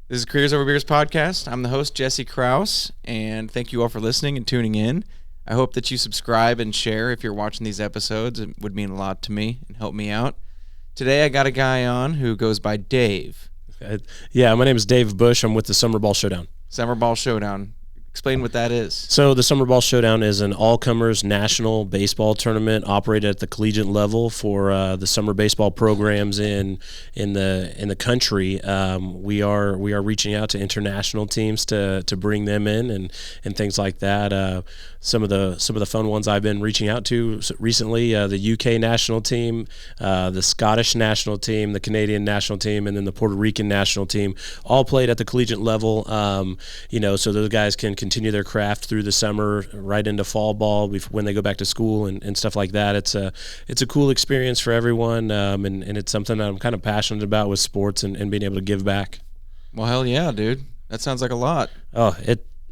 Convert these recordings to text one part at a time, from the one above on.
This is Creators Over Beers podcast. I'm the host, Jesse Krause, and thank you all for listening and tuning in. I hope that you subscribe and share if you're watching these episodes. It would mean a lot to me and help me out. Today I got a guy on who goes by Dave. Yeah, my name is Dave Buche. I'm with the Summerball Showdown. Summerball Showdown. Explain what that is. So the Summerball Showdown is an all-comers national baseball tournament operated at the collegiate level for the summer baseball programs in the country. We are reaching out to international teams to bring them in and things like that. Some of the fun ones I've been reaching out to recently: the UK national team, the Scottish national team, the Canadian national team, and then the Puerto Rican national team. All played at the collegiate level. So those guys can continue their craft through the summer, right into fall ball when they go back to school and stuff like that. It's a cool experience for everyone, and it's something that I'm kind of passionate about with sports and being able to give back. Well, hell yeah, dude. That sounds like a lot. Oh,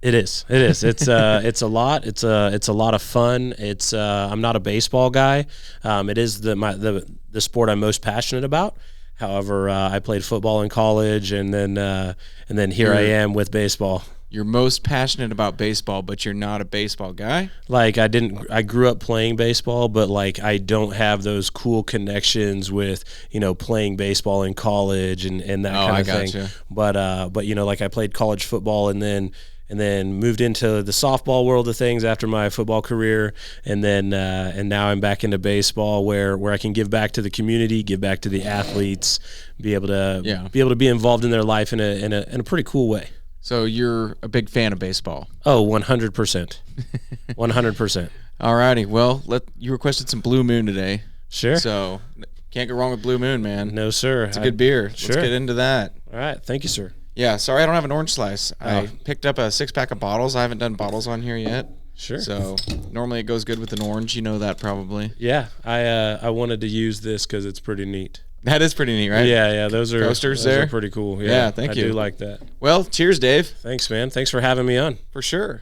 It is. It's a lot. It's a lot of fun. I'm not a baseball guy. It is the sport I'm most passionate about. However, I played football in college, and then here I am with baseball. You're most passionate about baseball, but you're not a baseball guy? Like I grew up playing baseball, but like I don't have those cool connections with, playing baseball in college and that kind of thing. Gotcha. But like I played college football and then moved into the softball world of things after my football career, and now I'm back into baseball where I can give back to the community, give back to the athletes, be able to be involved in their life in a pretty cool way. So you're a big fan of baseball? Oh, 100%. 100%. All righty. Well, you requested some Blue Moon today. Sure. So can't go wrong with Blue Moon, man. No, sir. It's a good beer. Sure. Let's get into that. All right. Thank you, sir. Yeah, sorry I don't have an orange slice. I picked up a 6-pack of bottles. I haven't done bottles on here yet. Sure. So normally it goes good with an orange. You know that probably. Yeah, I wanted to use this because it's pretty neat. That is pretty neat, right? Yeah. Those are coasters. Those are pretty cool. Yeah, thank you. I do like that. Well, cheers, Dave. Thanks, man. Thanks for having me on. For sure.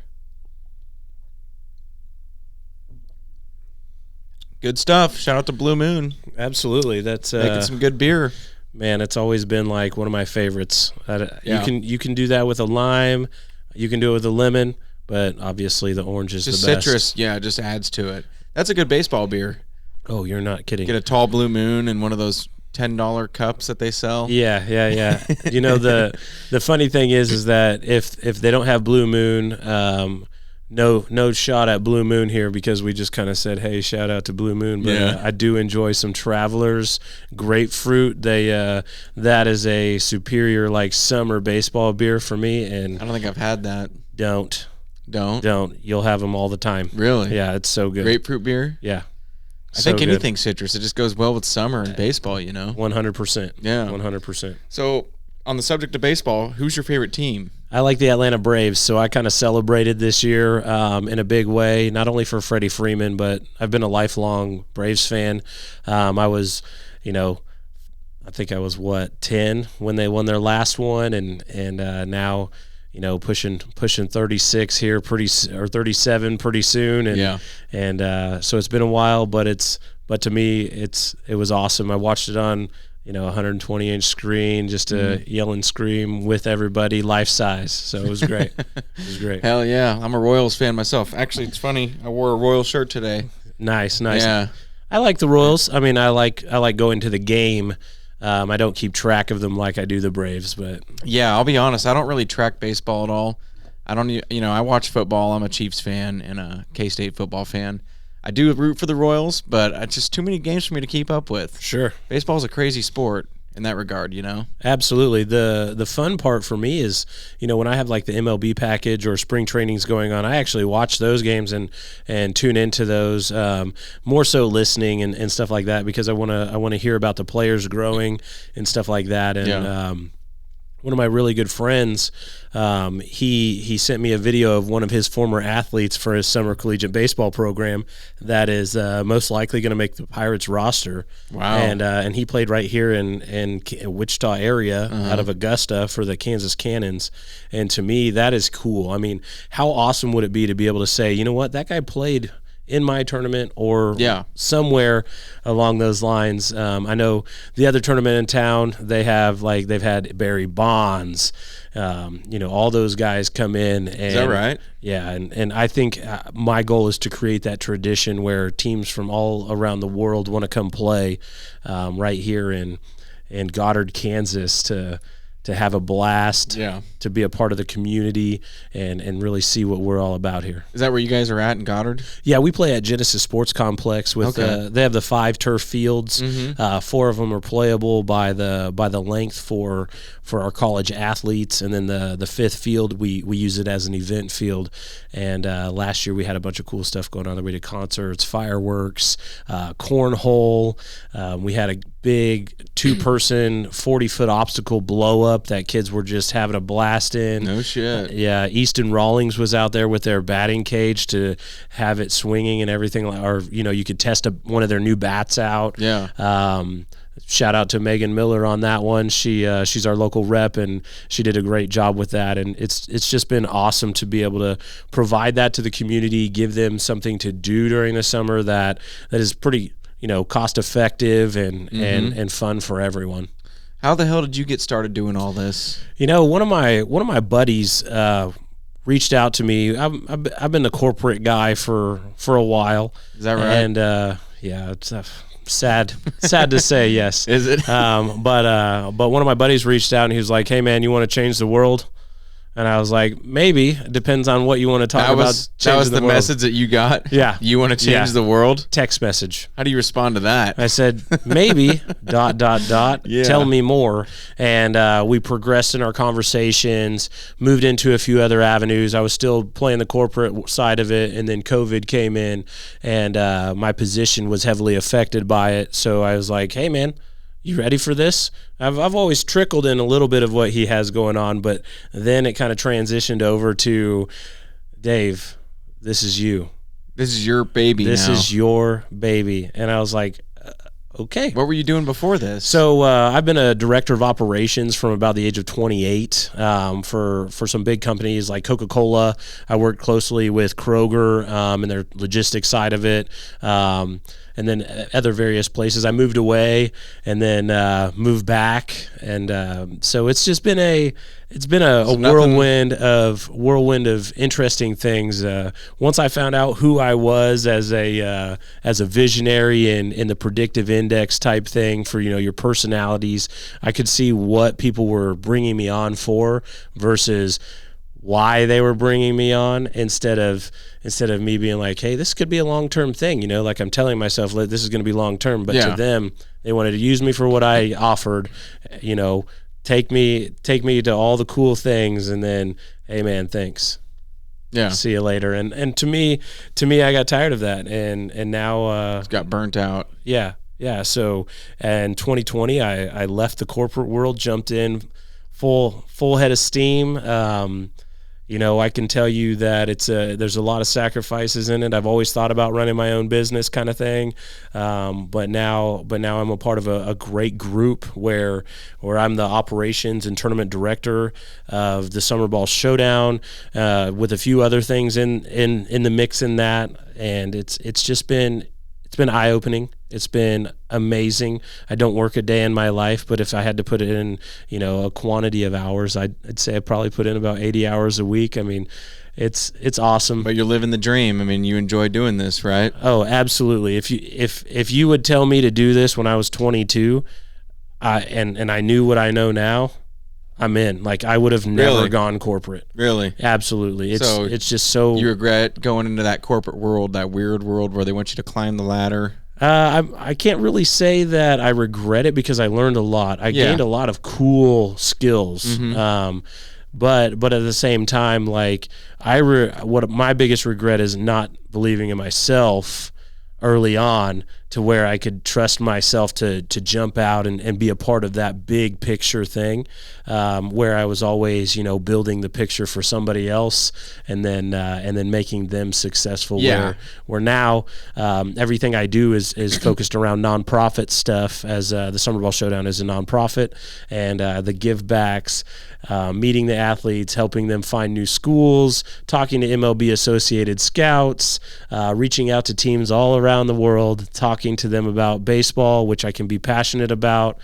Good stuff. Shout out to Blue Moon. Absolutely. That's making some good beer. Man, it's always been like one of my favorites. Yeah. You can do that with a lime, you can do it with a lemon, but obviously the orange is just the best. Citrus, yeah, just adds to it. That's a good baseball beer. Oh, you're not kidding. Get a tall Blue Moon and one of those $10 cups that they sell. Yeah. The funny thing is that if they don't have Blue Moon, no shot at Blue Moon here because we just kind of said, hey, shout out to Blue Moon. But I do enjoy some Travelers Grapefruit. That is a superior like summer baseball beer for me. And I don't think I've had that. Don't. You'll have them all the time. Really? Yeah, it's so good. Grapefruit beer? Yeah. I think anything citrus, it just goes well with summer and baseball, 100%. Yeah. 100%. So, on the subject of baseball, who's your favorite team? I like the Atlanta Braves, so I kind of celebrated this year in a big way, not only for Freddie Freeman, but I've been a lifelong Braves fan. I was, I think I was, 10 when they won their last one, and now, pushing 36 here or 37 pretty soon, and so it's been a while, but to me it was awesome. I watched it on 120-inch screen, just to yell and scream with everybody, life size. So it was great. It was great. Hell yeah, I'm a Royals fan myself. Actually, it's funny. I wore a Royals shirt today. Nice. Yeah, I like the Royals. I mean, I like going to the game. I don't keep track of them like I do the Braves, but yeah, I'll be honest. I don't really track baseball at all. I don't, I watch football. I'm a Chiefs fan and a K-State football fan. I do root for the Royals, but it's just too many games for me to keep up with. Sure. Baseball's a crazy sport in that regard, Absolutely. The fun part for me is, when I have like the MLB package or spring trainings going on, I actually watch those games and tune into those, more so listening and stuff like that, because I want to hear about the players growing and stuff like that. And one of my really good friends, he sent me a video of one of his former athletes for his summer collegiate baseball program that is most likely going to make the Pirates roster. Wow! And he played right here in Wichita area, out of Augusta, for the Kansas Cannons. And to me, that is cool. I mean, how awesome would it be to be able to say, you know what, that guy played in my tournament or Yeah. somewhere along those lines. I know the other tournament in town, they've had Barry Bonds, all those guys come in. And, is that right? Yeah, and I think my goal is to create that tradition where teams from all around the world want to come play right here in Goddard, Kansas, to have a blast, to be a part of the community, and really see what we're all about here. Is that where you guys are at in Goddard? Yeah, we play at Genesis Sports Complex. They have the 5 turf fields. 4 of them are playable by the length for our college athletes, and then the 5th field we use it as an event field. And last year we had a bunch of cool stuff going on there. We did concerts, fireworks, cornhole. We had a big 2-person 40-foot obstacle blow up that kids were just having a blast in. No shit. Yeah, Easton Rawlings was out there with their batting cage to have it swinging and everything. Or you could test one of their new bats out. Yeah. Shout out to Megan Miller on that one. She's our local rep, and she did a great job with that. And it's just been awesome to be able to provide that to the community, give them something to do during the summer that is pretty cost effective and fun for everyone. How the hell did you get started doing all this? One of my buddies reached out to me. I've been a corporate guy for a while. Is that right? And yeah, it's sad to say, yes. Is it? But one of my buddies reached out and he was like, "Hey man, you want to change the world?" And I was like, maybe. It depends on what you want to talk about. That was the message that you got? Yeah. You want to change the world? Text message. How do you respond to that? I said, maybe, ... Yeah. Tell me more. And we progressed in our conversations, moved into a few other avenues. I was still playing the corporate side of it, and then COVID came in, and my position was heavily affected by it. So I was like, hey, man, you ready for this? I've always trickled in a little bit of what he has going on, but then it kind of transitioned over to, Dave, this is you. This is your baby This is your baby. And I was like, okay. What were you doing before this? So I've been a director of operations from about the age of 28 for some big companies like Coca-Cola. I worked closely with Kroger and their logistics side of it. And then other various places. I moved away and then moved back, and so it's just been a whirlwind of interesting things. Once I found out who I was as a visionary in the predictive index type thing for your personalities, I could see what people were bringing me on for versus why they were bringing me on instead of me being like, hey, this could be a long-term thing, like I'm telling myself this is going to be long-term, but to them, they wanted to use me for what I offered, take me to all the cool things, and then, hey man, thanks. Yeah. See you later. And to me, I got tired of that, and now got burnt out. Yeah. So in 2020, I left the corporate world, jumped in full head of steam. I can tell you that there's a lot of sacrifices in it. I've always thought about running my own business kind of thing. But now I'm a part of a great group where I'm the operations and tournament director of the Summerball Showdown, with a few other things in the mix in that. And it's been eye-opening. It's been amazing. I don't work a day in my life, but if I had to put it in, a quantity of hours, I'd say I probably put in about 80 hours a week. I mean, it's awesome. But you're living the dream. I mean, you enjoy doing this, right? Oh, absolutely. If you would tell me to do this when I was 22, and I knew what I know now, I'm in. Like, I would have never gone corporate. Really? Absolutely. It's just so. You regret going into that corporate world, that weird world where they want you to climb the ladder? I can't really say that I regret it because I learned a lot. I gained a lot of cool skills. Mm-hmm. But at the same time, like what my biggest regret is not believing in myself early on to where I could trust myself to jump out and be a part of that big picture thing, where I was always, building the picture for somebody else and then making them successful. Yeah. Where now everything I do is focused around nonprofit stuff, as the Summerball Showdown is a nonprofit, and the give backs, meeting the athletes, helping them find new schools, talking to MLB associated scouts, reaching out to teams all around the world, talking to them about baseball, which I can be passionate about,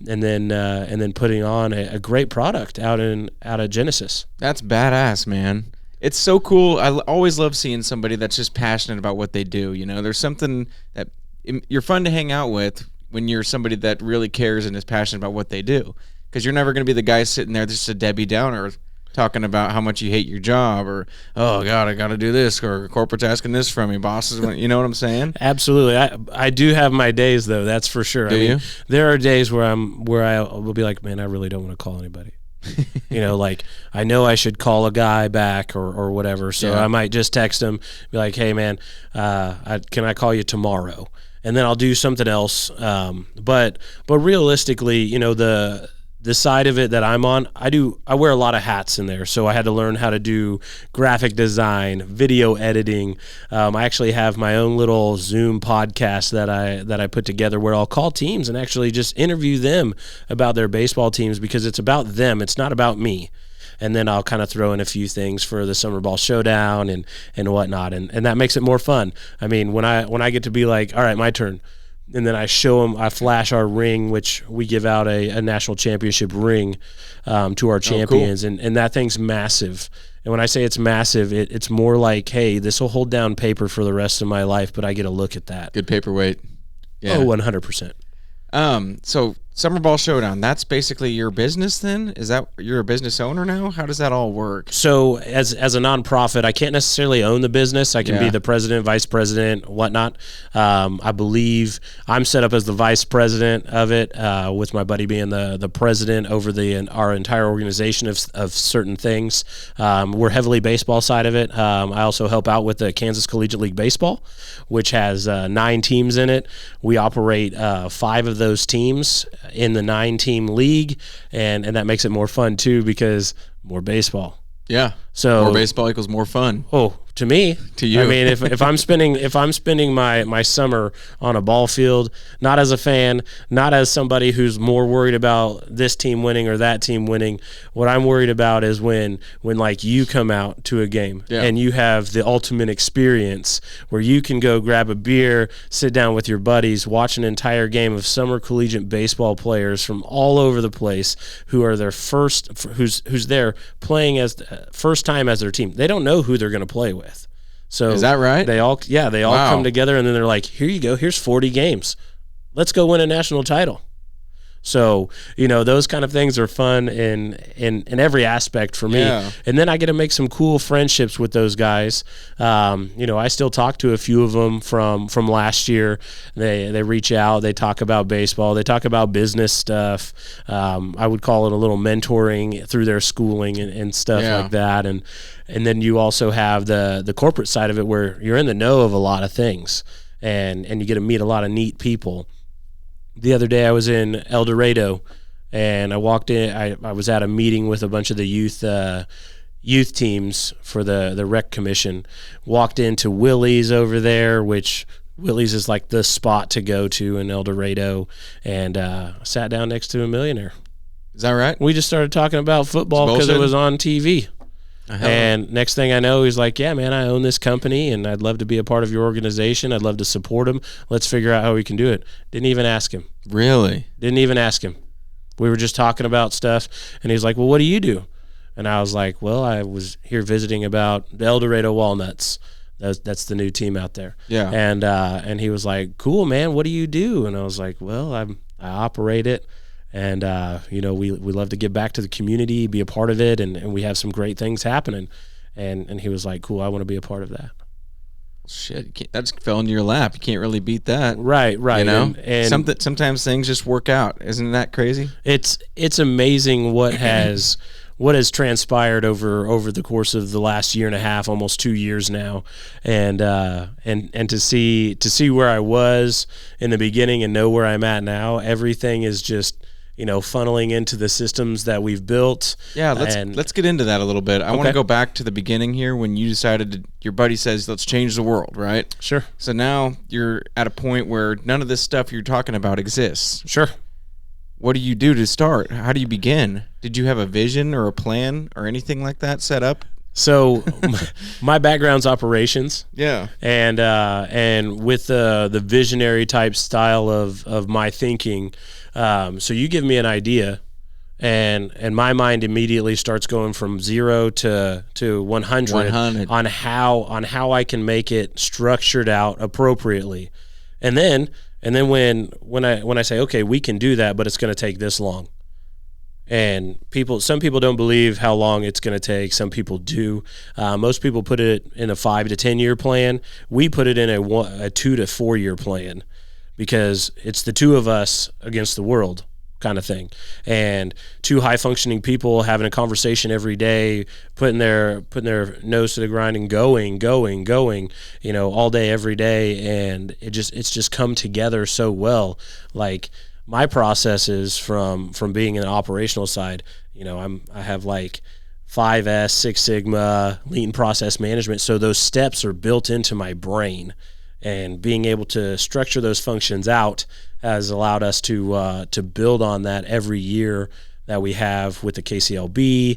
and then putting on a great product out of Genesis. That's badass, man. It's so cool. I always love seeing somebody that's just passionate about what they do. There's something that you're fun to hang out with when you're somebody that really cares and is passionate about what they do, because you're never going to be the guy sitting there just a Debbie Downer talking about how much you hate your job, or, oh God, I got to do this, or corporate's asking this from me, bosses. You know what I'm saying? Absolutely. I do have my days, though. That's for sure. Do you? There are days where I will be like, man, I really don't want to call anybody. Like I know I should call a guy back or whatever. So I might just text him, be like, hey man, can I call you tomorrow? And then I'll do something else. But realistically, the side of it that I'm on, I wear a lot of hats in there. So I had to learn how to do graphic design, video editing. I actually have my own little Zoom podcast that I put together where I'll call teams and actually just interview them about their baseball teams, because it's about them. It's not about me. And then I'll kind of throw in a few things for the Summerball Showdown and whatnot. And that makes it more fun. I mean, when I get to be like, all right, my turn. And then I flash our ring, which we give out a national championship ring to our champions. Cool. And that thing's massive. And when I say it's massive, it's more like, hey, this will hold down paper for the rest of my life, but I get a look at that. Good paperweight. Yeah. Oh, 100%. So Summerball Showdown, that's basically your business then? Is that you're a business owner now? How does that all work? So as a nonprofit, I can't necessarily own the business. I can be the president, vice president, whatnot. I believe I'm set up as the vice president of it, with my buddy being the president over our entire organization of certain things. We're heavily baseball side of it. I also help out with the Kansas Collegiate League Baseball, which has 9 teams in it. We operate 5 of those teams in the 9-team league, and that makes it more fun too, because more baseball. Yeah. So more baseball equals more fun. Oh, to me, to you. I mean, if I'm spending my summer on a ball field, not as a fan, not as somebody who's more worried about this team winning or that team winning, what I'm worried about is when like you come out to a game and you have the ultimate experience where you can go grab a beer, sit down with your buddies, watch an entire game of summer collegiate baseball players from all over the place who are who's there playing as first time as their team. They don't know who they're going to play with. So is that right? They all come together, and then they're like, here you go, here's 40 games. Let's go win a national title. So, those kind of things are fun in every aspect for me. Yeah. And then I get to make some cool friendships with those guys. I still talk to a few of them from last year. They reach out, they talk about baseball, they talk about business stuff. I would call it a little mentoring through their schooling and stuff like that. And then you also have the corporate side of it, where you're in the know of a lot of things and you get to meet a lot of neat people. The other day I was in El Dorado, and I walked in. I was at a meeting with a bunch of the youth teams for the rec commission. Walked into Willie's over there, which Willie's is like the spot to go to in El Dorado, and sat down next to a millionaire. Is that right? We just started talking about football because it was on TV. And next thing I know, he's like, yeah, man, I own this company, and I'd love to be a part of your organization. I'd love to support him. Let's figure out how we can do it. Didn't even ask him. Really? Didn't even ask him. We were just talking about stuff, and he's like, well, what do you do? And I was like, well, I was here visiting about the El Dorado Walnuts. That's the new team out there. Yeah. And he was like, cool, man, what do you do? And I was like, well, I operate it. And, we love to give back to the community, be a part of it, and we have some great things happening. And he was like, cool, I want to be a part of that. Shit, that's fell into your lap. You can't really beat that. Right. And sometimes things just work out. Isn't that crazy? It's amazing what has what has transpired over the course of the last year and a half, almost 2 years now, and to see where I was in the beginning and know where I'm at now. Everything is just funneling into the systems that we've built. Yeah, let's get into that a little bit. I want to go back to the beginning here when you decided your buddy says, let's change the world, right? Sure. So now you're at a point where none of this stuff you're talking about exists. Sure. What do you do to start? How do you begin? Did you have a vision or a plan or anything like that set up? So my background's operations. Yeah. And with the visionary type style of my thinking, so you give me an idea, and my mind immediately starts going from 0 to 100 on how I can make it structured out appropriately, and then when I say, okay, we can do that, but it's going to take this long. And some people don't believe how long it's going to take. Some people do. Most people put it in a 5 to 10 year plan. We put it in a 2 to 4 year plan, because it's the two of us against the world kind of thing. And two high functioning people having a conversation every day, putting their nose to the grind and going, all day, every day. And it's just come together so well. Like, my processes from being in the operational side, I have like 5S, 6 Sigma, lean process management. So those steps are built into my brain, and being able to structure those functions out has allowed us to build on that every year that we have with the KCLB,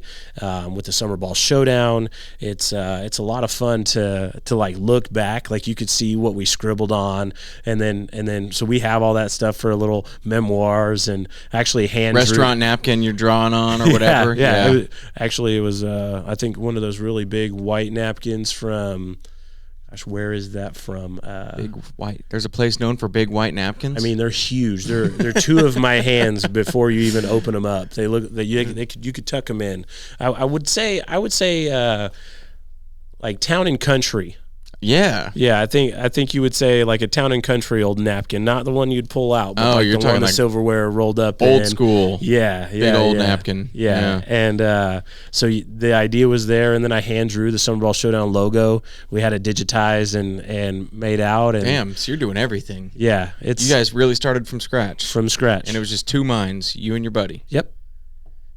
with the Summerball Showdown. It's a lot of fun to like look back, like you could see what we scribbled on, and then so we have all that stuff for little memoirs, and actually restaurant napkin you're drawing on or whatever. Yeah. It was I think one of those really big white napkins from. Gosh, where is that from? Big white. There's a place known for big white napkins. I mean, they're huge. They're two of my hands before you even open them up. They look that you could tuck them in. I would say like Town and Country. Yeah. Yeah, I think you would say like a Town and Country old napkin, not the one you'd pull out, but like you're the talking one like the silverware rolled up old in. school. Yeah, big old napkin. Yeah. And so the idea was there, and then I hand drew the Summerball Showdown logo. We had it digitized and made out. And damn, so you're doing everything. Yeah, you guys really started from scratch. From scratch, and it was just two minds, you and your buddy. Yep.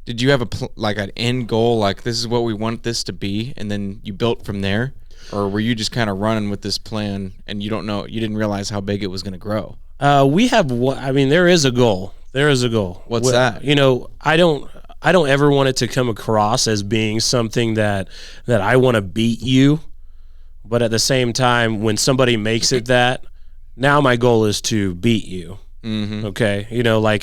Did you have an end goal, like this is what we want this to be, and then you built from there? Or were you just kind of running with this plan and you didn't realize how big it was going to grow? There is a goal. There is a goal. What's that? I don't ever want it to come across as being something that I want to beat you. But at the same time, when somebody makes it that, now my goal is to beat you. Mm-hmm. Okay,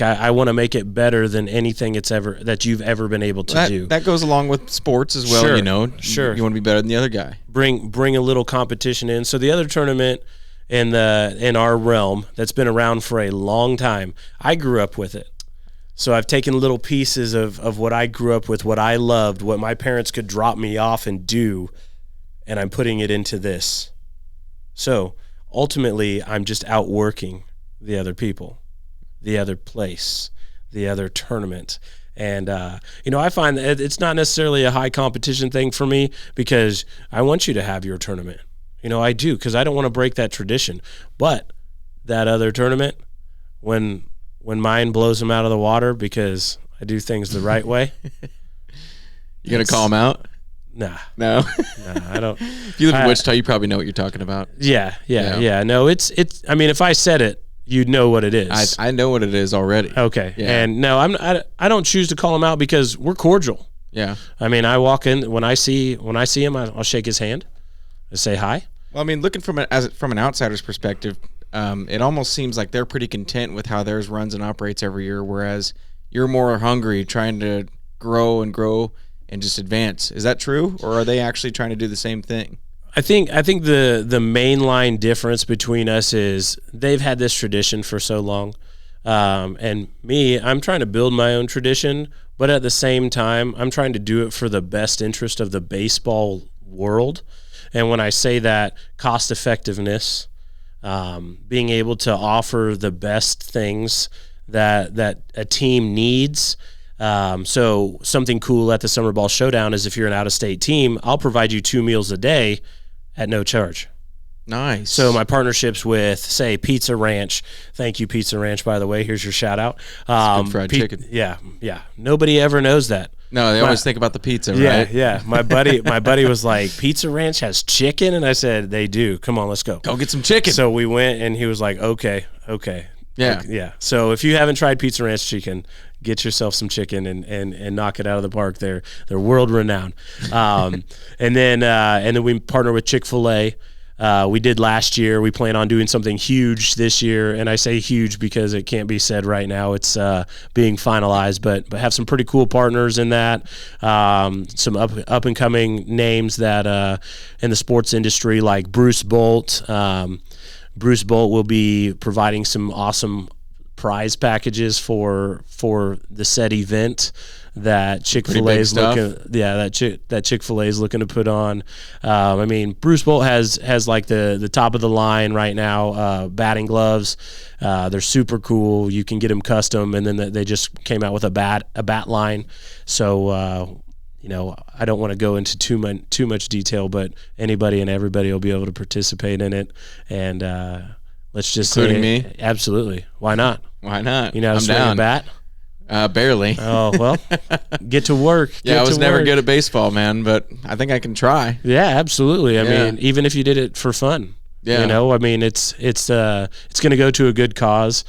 I want to make it better than anything that you've ever been able to do. That goes along with sports as well. Sure. Sure. You want to be better than the other guy. Bring a little competition in. So the other tournament in our realm that's been around for a long time, I grew up with it. So I've taken little pieces of what I grew up with, what I loved, what my parents could drop me off and do, and I'm putting it into this. So ultimately, I'm just outworking the other people, the other place, the other tournament. And, I find that it's not necessarily a high competition thing for me, because I want you to have your tournament. I do, because I don't want to break that tradition. But that other tournament, when mine blows them out of the water because I do things the right way. You going to call them out? Nah. No? Nah, I don't. If you live in Wichita, you probably know what you're talking about. Yeah. No, it's, if I said it, you'd know what it is. I know what it is already. Okay. Yeah. And no, I don't choose to call him out because we're cordial. Yeah. I walk in, when I see him, I'll shake his hand. I say hi. Well, looking from an outsider's perspective, it almost seems like they're pretty content with how theirs runs and operates every year, whereas you're more hungry, trying to grow and just advance. Is that true, or are they actually trying to do the same thing? I think the mainline difference between us is they've had this tradition for so long, and me, I'm trying to build my own tradition, but at the same time, I'm trying to do it for the best interest of the baseball world. And when I say that, cost effectiveness, being able to offer the best things that a team needs, So something cool at the Summerball Showdown is if you're an out-of-state team, I'll provide you 2 meals a day at no charge. Nice. So my partnerships with, say, Pizza Ranch. Thank you, Pizza Ranch, by the way. Here's your shout out. Good fried chicken. Yeah. Nobody ever knows that. No, they always think about the pizza, right? Yeah. My buddy was like, Pizza Ranch has chicken? And I said, they do. Come on, let's go. Go get some chicken. So we went, and he was like, okay. Yeah. So if you haven't tried Pizza Ranch chicken, get yourself some chicken and knock it out of the park. They're world renowned. And then we partner with Chick-fil-A. We did last year. We plan on doing something huge this year, and I say huge because it can't be said right now. It's being finalized, but have some pretty cool partners in that. Some up and coming names that in the sports industry, like Bruce Bolt. Bruce Bolt will be providing some awesome prize packages for the said event that Chick-fil-A is looking. That Chick-fil-A is looking to put on. I mean, Bruce Bolt has like the top of the line right now. Batting gloves, they're super cool. You can get them custom, and then they just came out with a bat line. So I don't want to go into too much detail, but anybody and everybody will be able to participate in it. And let's just including say, me. Absolutely. Why not? Why not? You know how to swing a bat? Barely. Oh, well, get to work. I was never good at baseball, man, but I think I can try. Yeah, absolutely. I mean, even if you did it for fun. Yeah. I mean, it's going to go to a good cause.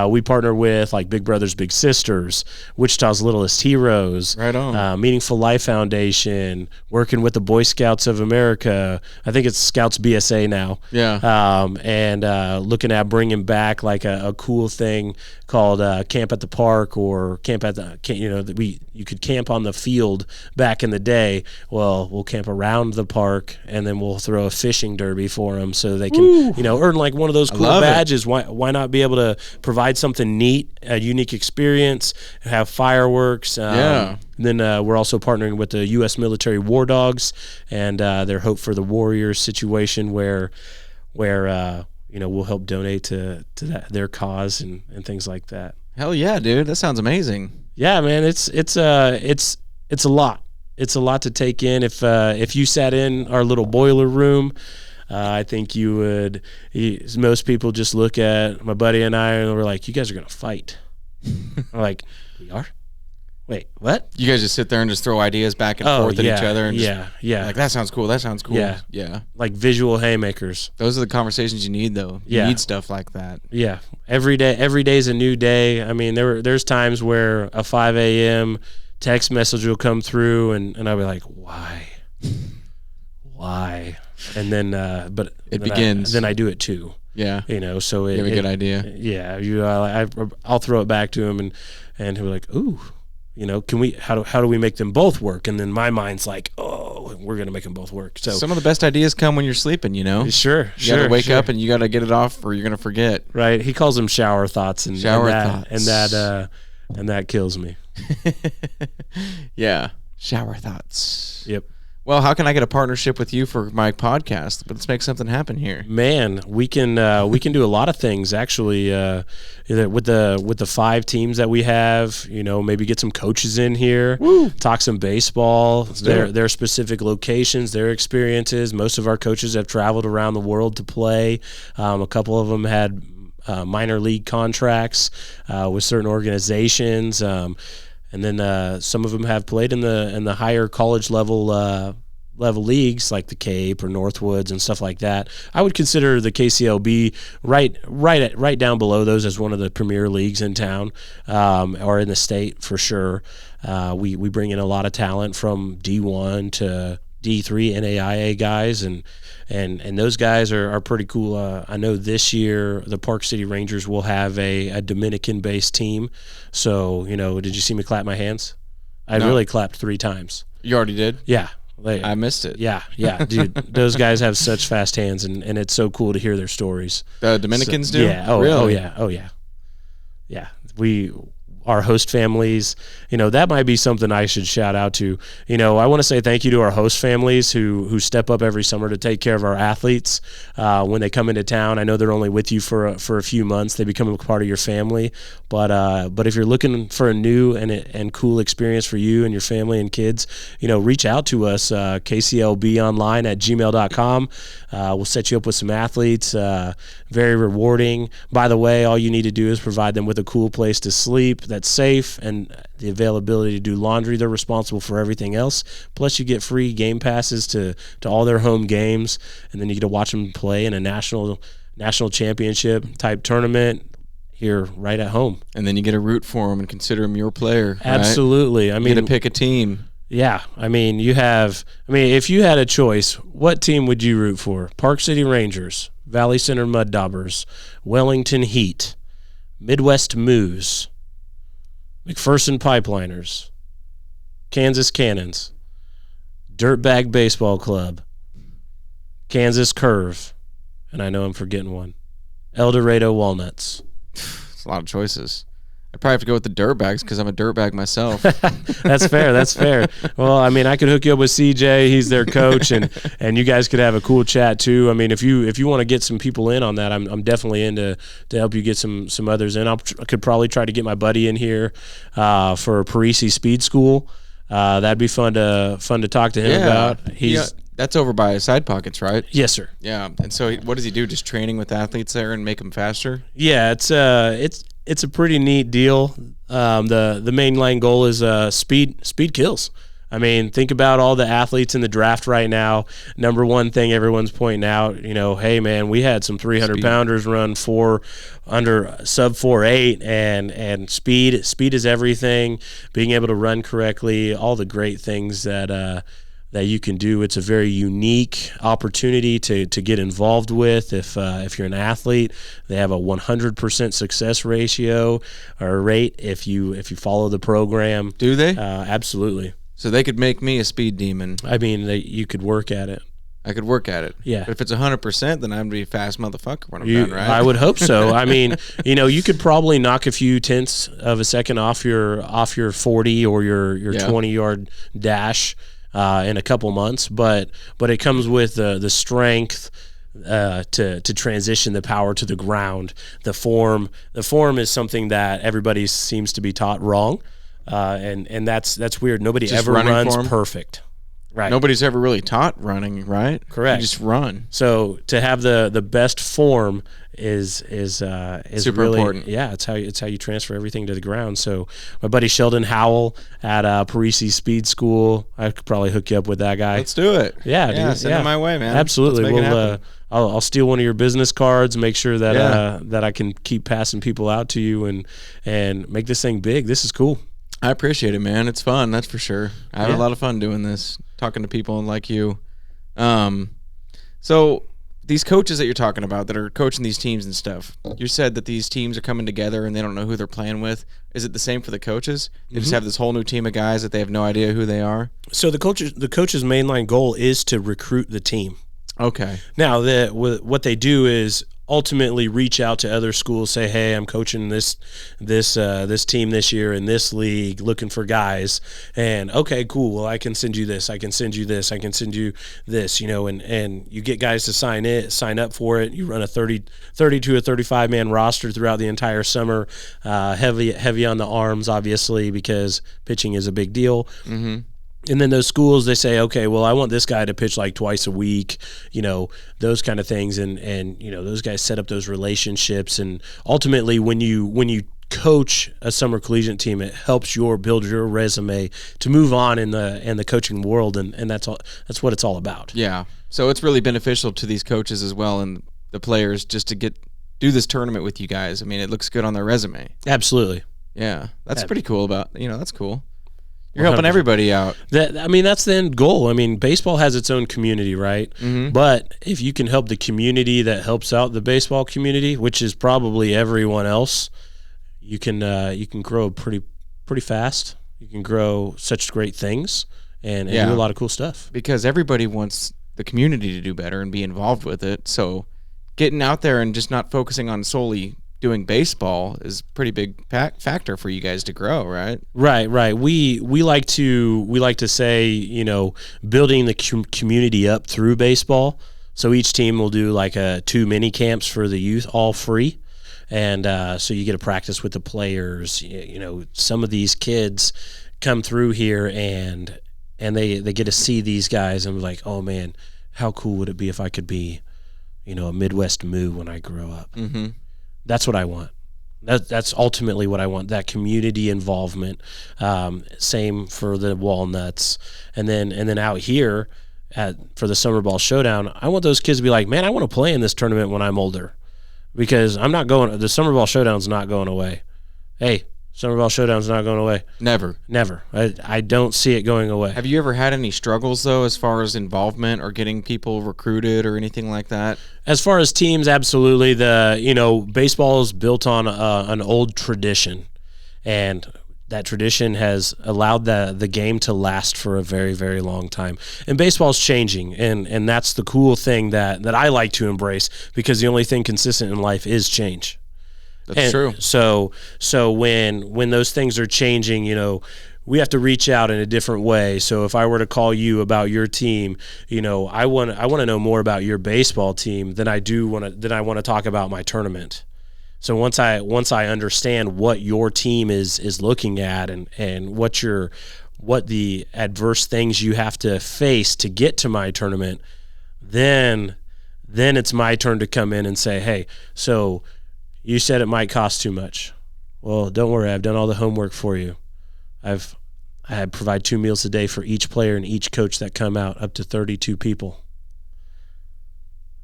We partner with like Big Brothers Big Sisters, Wichita's Littlest Heroes, right on. Meaningful Life Foundation, working with the Boy Scouts of America. I think it's Scouts BSA now. Yeah. And looking at bringing back like a cool thing called Camp at the Park, or Camp at the you could camp on the field back in the day. Well, we'll camp around the park, and then we'll throw a fishing derby for them so they can earn like one of those cool badges. Why not be able to provide something neat, a unique experience, have fireworks? Then we're also partnering with the U.S. Military War Dogs and their Hope for the Warriors situation, where we'll help donate to their cause and things like that. Hell yeah, dude! That sounds amazing. Yeah, man, it's a lot. It's a lot to take in. If you sat in our little boiler room, I think you would. Most people just look at my buddy and I, and we're like, "You guys are gonna fight." We're like, "We are." Wait, what? You guys just sit there and just throw ideas back and forth at each other, and like, that sounds cool. That sounds cool. Yeah. Like visual haymakers. Those are the conversations you need, though. You need stuff like that. Yeah. Every day's a new day. I mean, there's times where a 5 a.m. text message will come through, and I'll be like, why? And then, but it begins. Then I do it too. Yeah. So you have a good idea. Yeah. I'll throw it back to him, and he'll be like, ooh. Can we? How do we make them both work? And then my mind's like, oh, we're gonna make them both work. So some of the best ideas come when you're sleeping. Sure. You gotta wake up and you gotta get it off, or you're gonna forget. Right. He calls them shower thoughts, and that kills me. Yeah. Shower thoughts. Yep. Well, how can I get a partnership with you for my podcast? Let's make something happen here. Man, we can do a lot of things actually. With the 5 teams that we have, maybe get some coaches in here, talk some baseball, their specific locations, their experiences. Most of our coaches have traveled around the world to play. A couple of them had minor league contracts with certain organizations. And then some of them have played in the higher college level leagues like the Cape or Northwoods and stuff like that. I would consider the KCLB right down below those as one of the premier leagues in town or in the state for sure. We bring in a lot of talent from D1 to D3 NAIA guys, and those guys are pretty cool. I know this year the Park City Rangers will have a Dominican-based team. So, did you see me clap my hands? I really clapped 3 times. You already did? Yeah. I missed it. Yeah, dude. Those guys have such fast hands, and it's so cool to hear their stories. The Dominicans do? Yeah. Really? Oh, yeah. Yeah. We our host families, that might be something I should shout out to. I want to say thank you to our host families who step up every summer to take care of our athletes when they come into town. I know they're only with you for a few months. They become a part of your family. But if you're looking for a new and cool experience for you and your family and kids, reach out to us, kclbonline@gmail.com. We'll set you up with some athletes. Very rewarding. By the way, all you need to do is provide them with a cool place to sleep that's safe and the availability to do laundry. They're responsible for everything else. Plus, you get free game passes to all their home games, and then you get to watch them play in a national championship type tournament here right at home. And then you get to root for them and consider them your player. Right? Absolutely. You get to pick a team. Yeah, if you had a choice, what team would you root for? Park City Rangers, Valley Center Mud Daubers, Wellington Heat, Midwest Moose, McPherson Pipeliners, Kansas Cannons, Dirtbag Baseball Club, Kansas Curve, and I know I'm forgetting one, El Dorado Walnuts. It's a lot of choices. I'd probably have to go with the Dirtbags because I'm a dirtbag myself. That's fair. Well, I could hook you up with CJ. He's their coach, and you guys could have a cool chat too. If you want to get some people in on that, I'm definitely in to help you get some others in. I could probably try to get my buddy in here for Parisi Speed School. That'd be fun to talk to him about. That's over by Side Pockets, right? Yes, sir. Yeah. And so what does he do? Just training with athletes there and make them faster? Yeah, it's a pretty neat deal. The mainline goal is speed kills. Think about all the athletes in the draft right now. Number one thing everyone's pointing out, hey man, we had some 300-pounders run under sub 4.8, and speed is everything. Being able to run correctly, all the great things that you can do. It's a very unique opportunity to get involved with. If you're an athlete, they have a 100% success ratio or rate if you follow the program. Do they? Absolutely. So they could make me a speed demon. You could work at it. I could work at it. Yeah. But if it's 100%, then I'm going to be a fast motherfucker when I'm done, right? I would hope so. You could probably knock a few tenths of a second off your 40 or your 20-yard dash in a couple months, but it comes with the strength to transition the power to the ground. The form is something that everybody seems to be taught wrong, and that's weird. Nobody just ever runs perfect. Right. Nobody's ever really taught running, right? Correct. You just run. So to have the best form is super really important. Yeah, it's how you transfer everything to the ground. So my buddy Sheldon Howell at Parisi Speed School, I could probably hook you up with that guy. Let's do it. Yeah, dude. Send it my way, man. Absolutely. I'll steal one of your business cards, make sure that I can keep passing people out to you and make this thing big. This is cool. I appreciate it, man. It's fun, that's for sure. I have a lot of fun doing this, talking to people like you. So these coaches that you're talking about that are coaching these teams and stuff, you said that these teams are coming together and they don't know who they're playing with. Is it the same for the coaches? They just have this whole new team of guys that they have no idea who they are? So the coach's mainline goal is to recruit the team. Okay. Now, what they do is ultimately reach out to other schools, say, hey, I'm coaching this team this year in this league, looking for guys, and okay, cool, well, I can send you this, I can send you this, I can send you this, and you get guys to sign up for it. You run a 30 to a 35 man roster throughout the entire summer, heavy on the arms, obviously, because pitching is a big deal. Mm-hmm. And then those schools, they say, okay, well, I want this guy to pitch like twice a week, those kind of things. And those guys set up those relationships. And ultimately, when you coach a summer collegiate team, it helps build your resume to move on in the coaching world. And that's what it's all about. Yeah. So it's really beneficial to these coaches as well and the players just to do this tournament with you guys. It looks good on their resume. Absolutely. Yeah. That's pretty cool that's cool. You're helping everybody out. That's the end goal. Baseball has its own community, right? Mm-hmm. But if you can help the community that helps out the baseball community, which is probably everyone else, you can grow pretty fast. You can grow such great things and do a lot of cool stuff. Because everybody wants the community to do better and be involved with it. So getting out there and just not focusing on solely doing baseball is a pretty big factor for you guys to grow, right? Right. We like to say, you know, building the community up through baseball. So each team will do like 2 mini camps for the youth, all free. And so you get to practice with the players. You know, some of these kids come through here and they get to see these guys and be like, oh man, how cool would it be if I could be, you know, a Midwest Moo when I grow up? Mm-hmm. That's what I want. That's ultimately what I want, that community involvement. Same for the Walnuts. And then out here for the Summerball Showdown, I want those kids to be like, man, I want to play in this tournament when I'm older, because the Summerball Showdown's not going away. Hey, Summerball Showdown's not going away. Never. I don't see it going away. Have you ever had any struggles, though, as far as involvement or getting people recruited or anything like that? As far as teams, absolutely. Baseball is built on an old tradition, and that tradition has allowed the game to last for a very, very long time. And baseball's changing, and that's the cool thing that I like to embrace, because the only thing consistent in life is change. That's true. So when those things are changing, you know, we have to reach out in a different way. So if I were to call you about your team, you know, I want to know more about your baseball team than I want to talk about my tournament. So once I understand what your team is looking at and what the adverse things you have to face to get to my tournament, then it's my turn to come in and say, hey, so you said it might cost too much. Well, don't worry. I've done all the homework for you. I provide 2 meals a day for each player and each coach that come out, up to 32 people.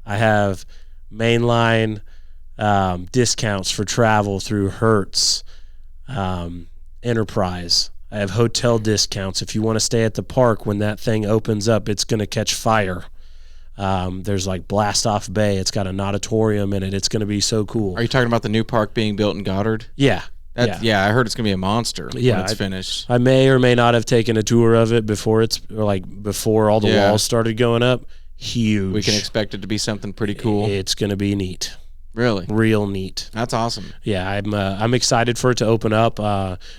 I have mainline discounts for travel through Hertz, Enterprise. I have hotel discounts. If you want to stay at the park when that thing opens up, it's going to catch fire. There's like Blast Off Bay. It's got an auditorium in it. It's going to be so cool. Are you talking about the new park being built in Goddard? Yeah. Yeah, I heard it's going to be a monster when it's finished. I may or may not have taken a tour of it before all the walls started going up. Huge. We can expect it to be something pretty cool. It's going to be neat. Really? Real neat. That's awesome. Yeah, I'm excited for it to open up.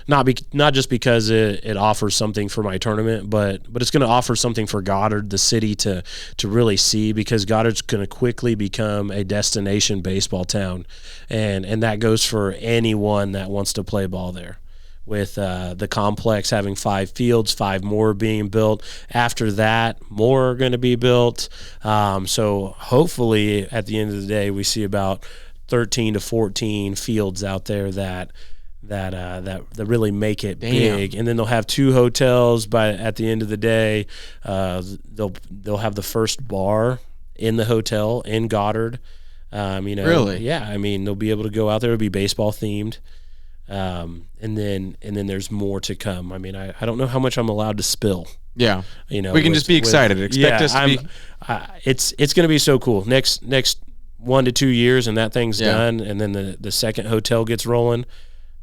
Not just because it offers something for my tournament, but it's going to offer something for Goddard, the city, to really see, because Goddard's going to quickly become a destination baseball town, and that goes for anyone that wants to play ball there. With the complex having 5 fields, 5 more being built. After that, more are going to be built. So hopefully at the end of the day, we see about 13 to 14 fields out there that really make it big. And then they'll have 2 hotels at the end of the day. They'll have the first bar in the hotel in Goddard. Really? Yeah. I mean, they'll be able to go out there. It'll be baseball themed. And then there's more to come. I mean, I don't know how much I'm allowed to spill. Yeah, you know, we can just be excited. Expect us to be. It's going to be so cool. Next 1 to 2 years, and that thing's done, and then the second hotel gets rolling.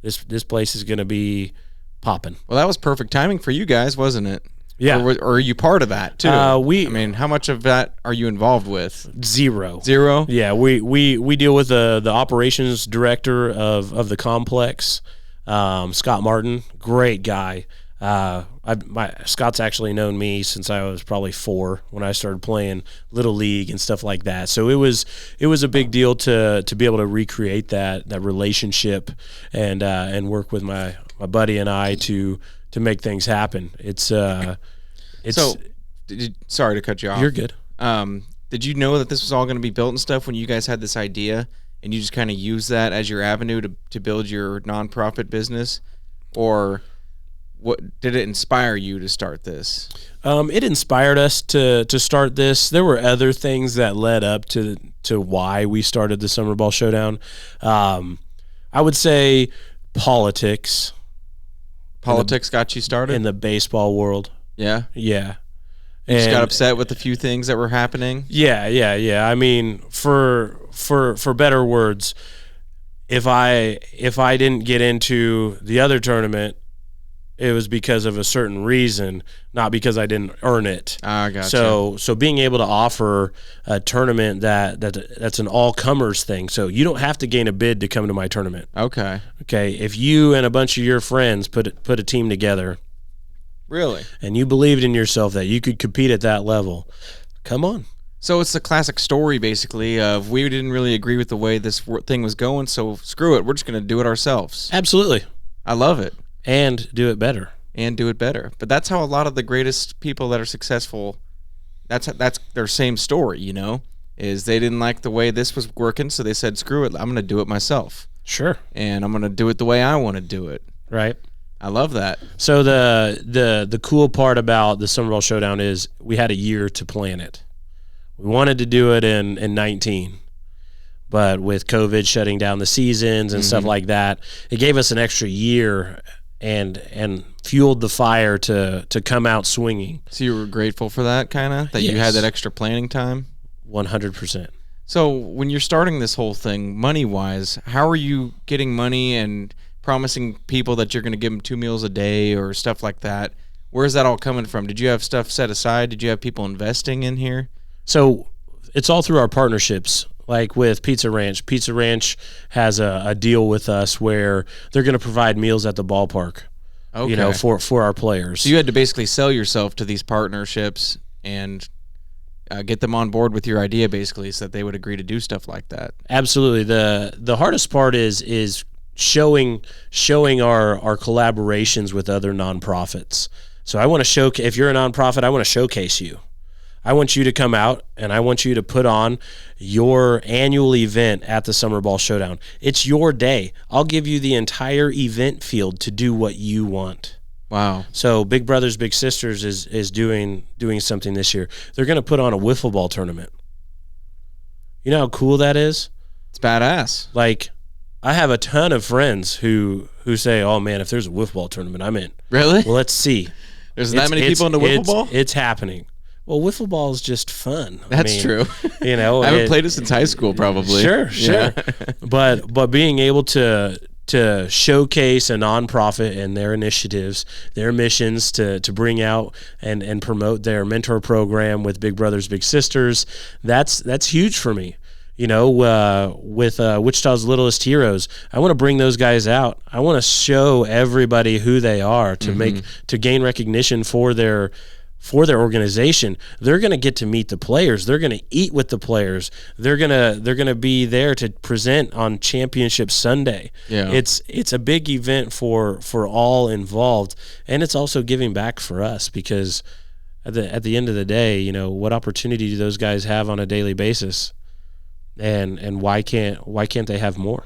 This place is going to be popping. Well, that was perfect timing for you guys, wasn't it? Yeah. Or are you part of that too? I mean, how much of that are you involved with? Zero. Yeah, we deal with the operations director of the complex, Scott Martin. Great guy. Scott's actually known me since I was probably 4 when I started playing Little League and stuff like that. So it was a big deal to be able to recreate that relationship and work with my buddy and I to make things happen. Sorry to cut you off. You're good. Did you know that this was all going to be built and stuff when you guys had this idea, and you just kind of used that as your avenue to build your nonprofit business? Or what did it inspire you to start this? It inspired us to start this. There were other things that led up to why we started the Summerball Showdown. I would say politics. Politics got you started? In the baseball world. Yeah? Yeah. You just got upset with a few things that were happening? Yeah. I mean, for better words, if I didn't get into the other tournament, it was because of a certain reason, not because I didn't earn it. Ah, gotcha. So being able to offer a tournament that's an all-comers thing, so you don't have to gain a bid to come to my tournament. Okay. Okay, if you and a bunch of your friends put a team together, really, and you believed in yourself that you could compete at that level, come on. So it's the classic story, basically, of we didn't really agree with the way this thing was going, so screw it, we're just going to do it ourselves. Absolutely. I love it. And do it better. But that's how a lot of the greatest people that are successful, that's their same story, you know, is they didn't like the way this was working, so they said, screw it, I'm going to do it myself. Sure. And I'm going to do it the way I want to do it. Right. I love that. So the cool part about the Summerball Showdown is we had a year to plan it. We wanted to do it in 19. But with COVID shutting down the seasons and stuff like that, it gave us an extra year and fueled the fire to come out swinging. So you were grateful for that, kind of? That you had that extra planning time? 100%. So when you're starting this whole thing, money-wise, how are you getting money and promising people that you're going to give them 2 meals a day or stuff like that? Where's that all coming from? Did you have stuff set aside? Did you have people investing in here? So it's all through our partnerships. Like with Pizza Ranch. Pizza Ranch has a deal with us where they're going to provide meals at the ballpark, you know, for our players. So you had to basically sell yourself to these partnerships and get them on board with your idea, basically, so that they would agree to do stuff like that. Absolutely. The hardest part is showing our collaborations with other nonprofits. So I want to show, if you're a nonprofit, I want to showcase you. I want you to come out and I want you to put on your annual event at the Summerball Showdown. It's your day. I'll give you the entire event field to do what you want. Wow. So Big Brothers Big Sisters is doing something this year. They're going to put on a wiffle ball tournament. You know how cool that is? It's badass. Like, I have a ton of friends who say, "Oh man, if there's a wiffle ball tournament, I'm in." Really? Well, let's see. There's that many people into wiffle ball? It's happening. Well, wiffle ball is just fun. That's true. You know, I haven't played it since high school, probably. Sure. Yeah. But being able to showcase a nonprofit and their initiatives, their missions to bring out and promote their mentor program with Big Brothers Big Sisters, that's huge for me. You know, with Wichita's Littlest Heroes, I want to bring those guys out. I want to show everybody who they are to gain recognition for their organization. They're going to get to meet the players. They're going to eat with the players. They're going to be there to present on Championship Sunday. Yeah. It's a big event for all involved, and it's also giving back for us because at the end of the day, you know, what opportunity do those guys have on a daily basis? And why can't they have more?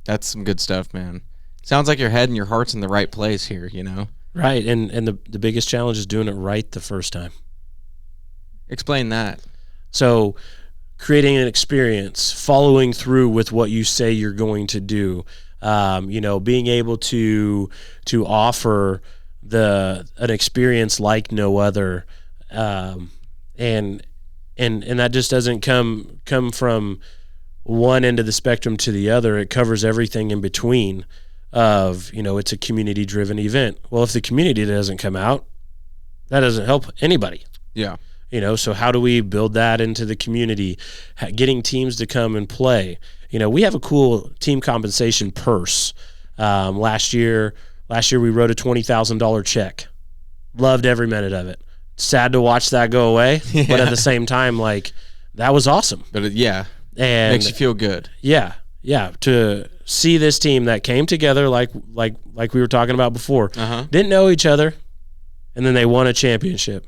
That's some good stuff, man. Sounds like your head and your heart's in the right place here, you know? Right, and the biggest challenge is doing it right the first time. Explain that. So creating an experience, following through with what you say you're going to do, you know, being able to offer an experience like no other, and that just doesn't come from one end of the spectrum to the other. It covers everything in between. Of, you know, it's a community-driven event. Well, if the community doesn't come out, that doesn't help anybody. Yeah. You know, so how do we build that into the community? Getting teams to come and play. You know, we have a cool team compensation purse. Last year we wrote a $20,000 check. Loved every minute of it. Sad to watch that go away, but at the same time, like, that was awesome. But and makes you feel good. Yeah, to see this team that came together like we were talking about before, didn't know each other, and then they won a championship.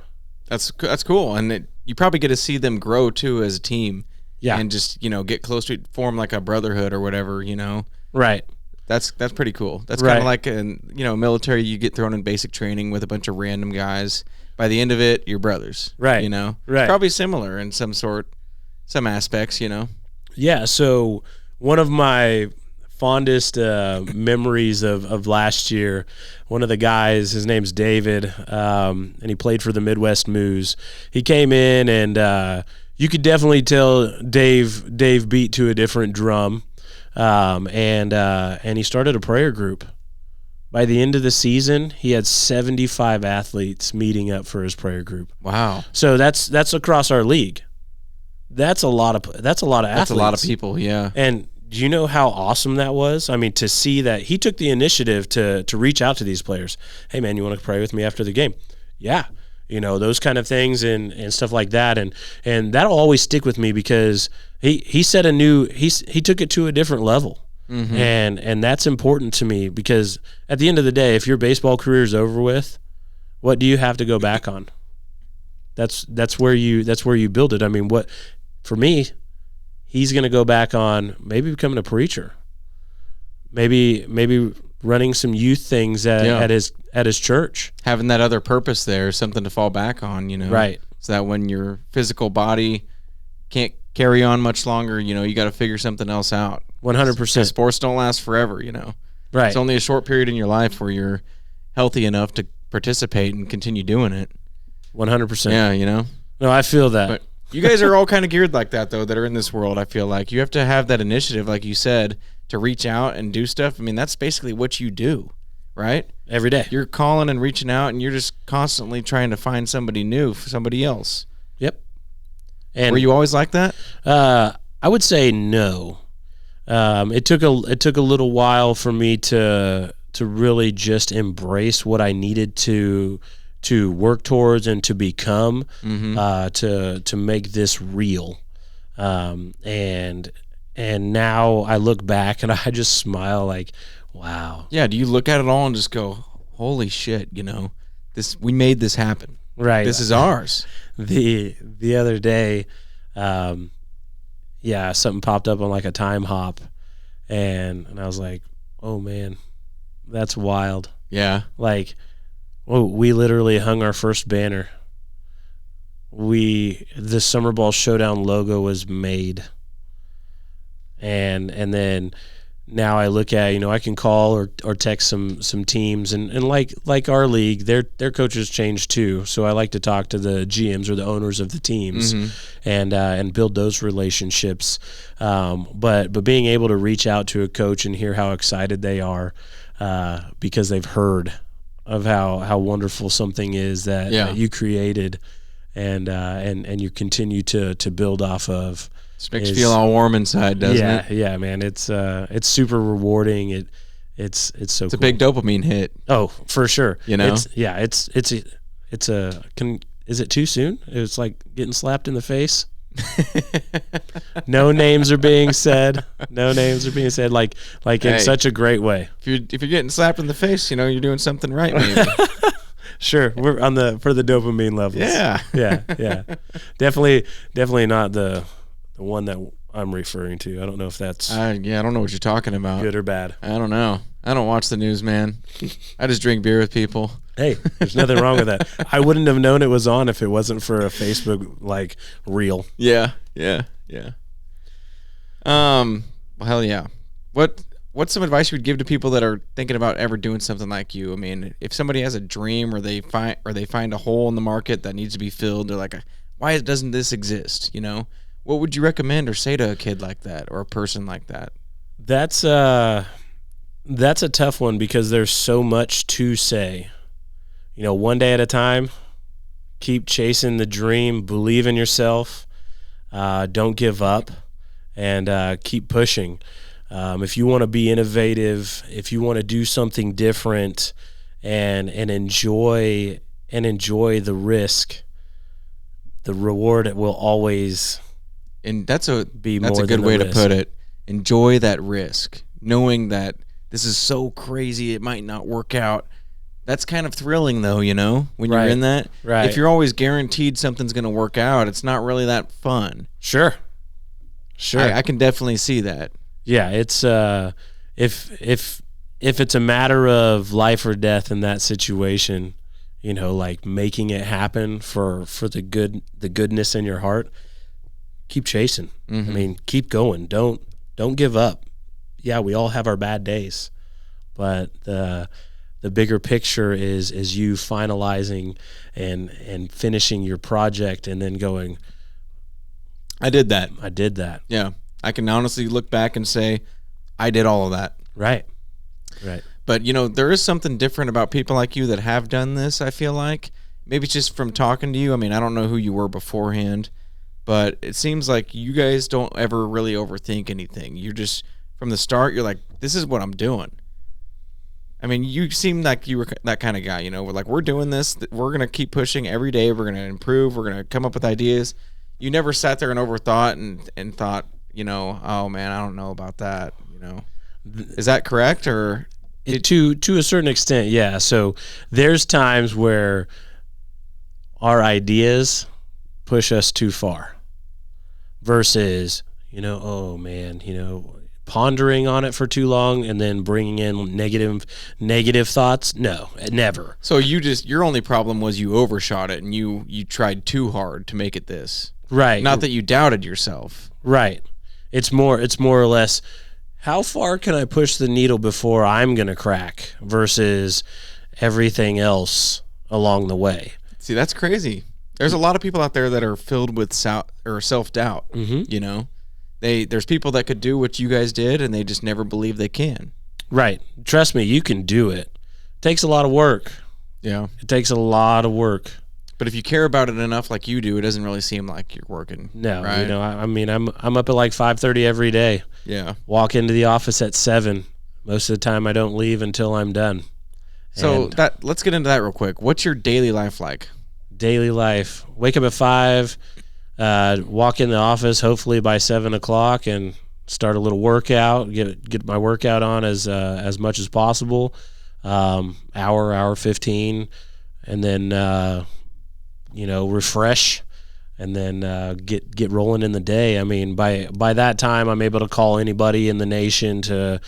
That's cool, and you probably get to see them grow too as a team. Yeah, and just, you know, get close to form like a brotherhood or whatever, you know. Right. That's pretty cool. That's kind of like military. You get thrown in basic training with a bunch of random guys. By the end of it, you're brothers. Right. You know. Right. Probably similar in some aspects. You know. Yeah. So one of my fondest memories of last year, one of the guys, his name's David, and he played for the Midwest Moose. He came in, and you could definitely tell Dave beat to a different drum, and he started a prayer group By the end of the season, he had 75 athletes meeting up for his prayer group. Wow. So that's across our league. That's a lot of athletes. That's a lot of people, yeah. And do you know how awesome that was? I mean, to see that he took the initiative to reach out to these players. Hey, man, you want to pray with me after the game? Yeah. Those kind of things and stuff like that. And that'll always stick with me because he set he took it to a different level. Mm-hmm. And that's important to me because at the end of the day, if your baseball career is over with, what do you have to go back on? That's where you build it. I mean, for me, he's going to go back on maybe becoming a preacher, maybe running some youth things at his church, having that other purpose there, something to fall back on, right? So that when your physical body can't carry on much longer, you got to figure something else out. 100%. Sports don't last forever, Right. It's only a short period in your life where you're healthy enough to participate and continue doing it. 100%. Yeah, No, I feel that. But you guys are all kind of geared like that, though, that are in this world. I feel like you have to have that initiative, like you said, to reach out and do stuff. I mean, that's basically what you do, right? Every day. You're calling and reaching out, and you're just constantly trying to find somebody new, somebody else. Yep. And were you always like that? I would say no. It took a little while for me to really just embrace what I needed to work towards and to become, to make this real. And now I look back and I just smile like, wow. Yeah. Do you look at it all and just go, holy shit, we made this happen. Right. This is ours. The other day, something popped up on like a time hop and I was like, oh man, that's wild. Yeah. Like, we literally hung our first banner. The Summerball Showdown logo was made. And then now I look at, I can call or text some teams and like our league, their coaches change too. So I like to talk to the GMs or the owners of the teams and build those relationships. But being able to reach out to a coach and hear how excited they are because they've heard of how wonderful something is that you created and you continue to build off of. Just makes you feel all warm inside, doesn't it? Yeah, man. It's super rewarding. It's so it's cool. a big dopamine hit. Oh, for sure. Is it too soon? It's like getting slapped in the face. No names are being said. Like in such a great way. If you're getting slapped in the face, you're doing something right, maybe. Sure, we're for the dopamine levels. Yeah. Definitely not the one that I'm referring to. I don't know if that's I don't know what you're talking about. Good or bad. I don't know. I don't watch the news, man. I just drink beer with people. Hey, there's nothing wrong with that. I wouldn't have known it was on if it wasn't for a Facebook reel. Yeah. Well, hell yeah. What's some advice you would give to people that are thinking about ever doing something like you? I mean, if somebody has a dream or they find a hole in the market that needs to be filled, they're like, why doesn't this exist? What would you recommend or say to a kid like that or a person like that? That's a tough one because there's so much to say. One day at a time, keep chasing the dream, believe in yourself, don't give up, and keep pushing. If you want to be innovative, if you want to do something different and enjoy the risk, the reward will always that's a good way to put it. Enjoy that risk, knowing that this is so crazy it might not work out. That's kind of thrilling though, when you're in that. Right. If you're always guaranteed something's going to work out, it's not really that fun. Sure. I can definitely see that. Yeah, it's if it's a matter of life or death in that situation, like making it happen for the goodness in your heart, keep chasing. Mm-hmm. I mean, keep going. Don't give up. Yeah, we all have our bad days, but the bigger picture is you finalizing and finishing your project and then going, I did that. Yeah. I can honestly look back and say I did all of that. Right. But, there is something different about people like you that have done this, I feel like. Maybe it's just from talking to you. I mean, I don't know who you were beforehand, but it seems like you guys don't ever really overthink anything. You're just, from the start, you're like, this is what I'm doing. I mean, you seem like you were that kind of guy, We're like, we're doing this. We're going to keep pushing every day. We're going to improve. We're going to come up with ideas. You never sat there and overthought and thought, oh, man, I don't know about that, Is that correct? Or to a certain extent, yeah. So there's times where our ideas push us too far versus, oh, man, pondering on it for too long and then bringing in negative thoughts. No, never. So your only problem was you overshot it and you tried too hard to make it this. Right. Not that you doubted yourself. Right. It's more or less, how far can I push the needle before I'm going to crack versus everything else along the way. See, that's crazy. There's a lot of people out there that are filled with self-doubt, There's people that could do what you guys did, and they just never believe they can. Right. Trust me, you can do it. It takes a lot of work. Yeah. It takes a lot of work. But if you care about it enough like you do, it doesn't really seem like you're working. No, right? I'm up at like 5:30 every day. Yeah. Walk into the office at 7. Most of the time I don't leave until I'm done. So let's get into that real quick. What's your daily life like? Daily life. Wake up at 5, walk in the office hopefully by 7 o'clock and start a little workout, get my workout on as much as possible. Hour 15, and then refresh, and then get rolling in the day. I mean, by that time, I'm able to call anybody in the nation to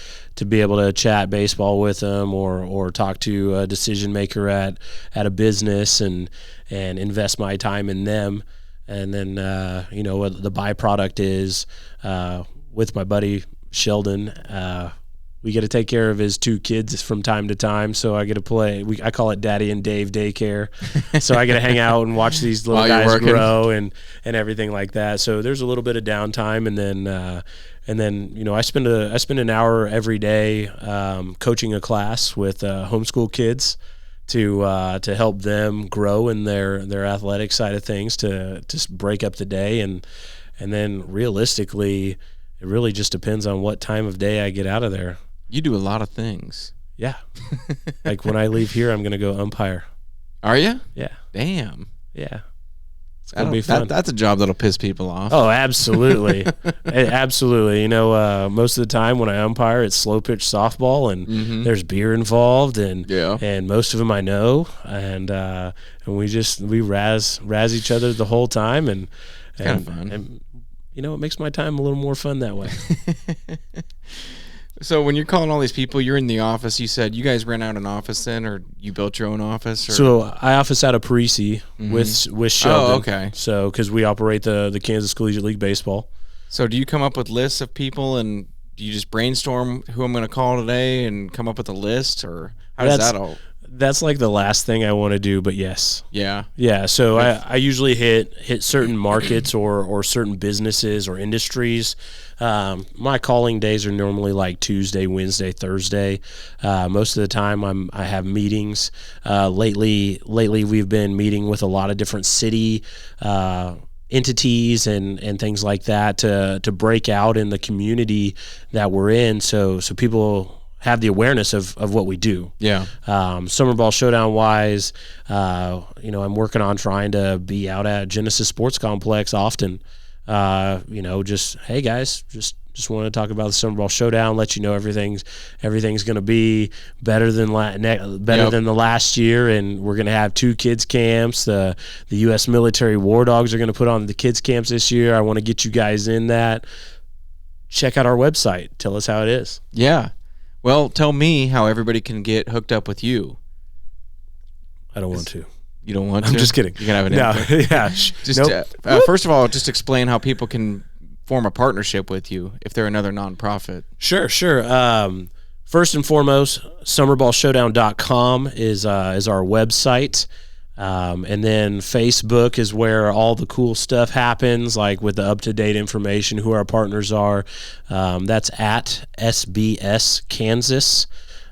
be able to chat baseball with them or talk to a decision maker at a business and invest my time in them. And then the byproduct is with my buddy Sheldon. We get to take care of his 2 kids from time to time, so I get to play. I call it Daddy and Dave daycare. So I get to hang out and watch these little guys grow and everything like that. So there's a little bit of downtime, and then I spend an hour every day coaching a class with homeschool kids to help them grow in their athletic side of things, to break up the day, and then realistically, it really just depends on what time of day I get out of there. You do a lot of things. Yeah. Like when I leave here, I'm going to go umpire. Are you? Yeah. Damn. Yeah. It's going to be fun. That's a job that'll piss people off. Oh, absolutely. Absolutely. Most of the time when I umpire, it's slow pitch softball, and there's beer involved, and most of them I know, and we razz each other the whole time, and it's kind of fun. And it makes my time a little more fun that way. So when you're calling all these people, you're in the office. You said you guys rent out an office then, or you built your own office? Or? So I office out of Parisi with Sheldon. Oh, okay. So because we operate the Kansas Collegiate League Baseball. So do you come up with lists of people, and do you just brainstorm who I'm going to call today and come up with a list, or how does that all? That's like the last thing I want to do, but yes. Yeah. Yeah, so I usually hit certain markets or certain businesses or industries. My calling days are normally like Tuesday, Wednesday, Thursday. Most of the time I have meetings. Lately we've been meeting with a lot of different city entities and things like that to break out in the community that we're in, so people have the awareness of what we do. Yeah. Summerball Showdown wise, I'm working on trying to be out at Genesis Sports Complex often. Just, hey guys, just want to talk about the Summerball Showdown, let you know everything's going to be better than than the last year, and we're going to have 2 kids camps. The U.S. Military War Dogs are going to put on the kids camps this year. I want to get you guys in that. Check out our website. Tell us how it is. Yeah. Well, tell me how everybody can get hooked up with you. I don't want to. You don't want to? I'm just kidding. You can have an input. Yeah. Just first of all, just explain how people can form a partnership with you if they're another nonprofit. Sure. First and foremost, summerballshowdown.com is our website. And then Facebook is where all the cool stuff happens, like with the up-to-date information, who our partners are. That's at SBS Kansas.